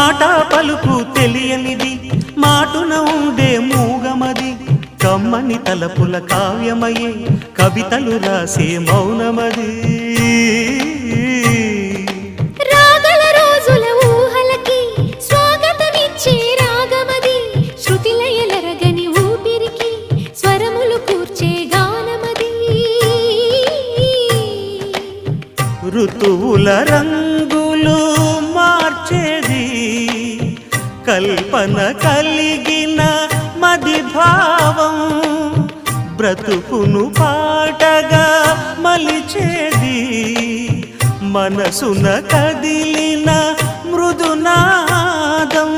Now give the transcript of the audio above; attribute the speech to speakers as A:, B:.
A: మాట పలుకు తెలియనిది మాటున ఉండే మూగమది కమ్మని తలపుల కావ్యమయే కవితలు రాసే మౌనమది
B: రాగల రోజుల ఊహలకి స్వాగతమిచ్చే రాగమది శృతిలయలరగని ఊపిరికి స్వరములు కూర్చే గానమది
A: ఋతువుల రంగులు మార్చేది కల్పన కలిగిన మది భావం బ్రతుకును పాటగా మలిచేది మనసున కదిలిన మృదునాదం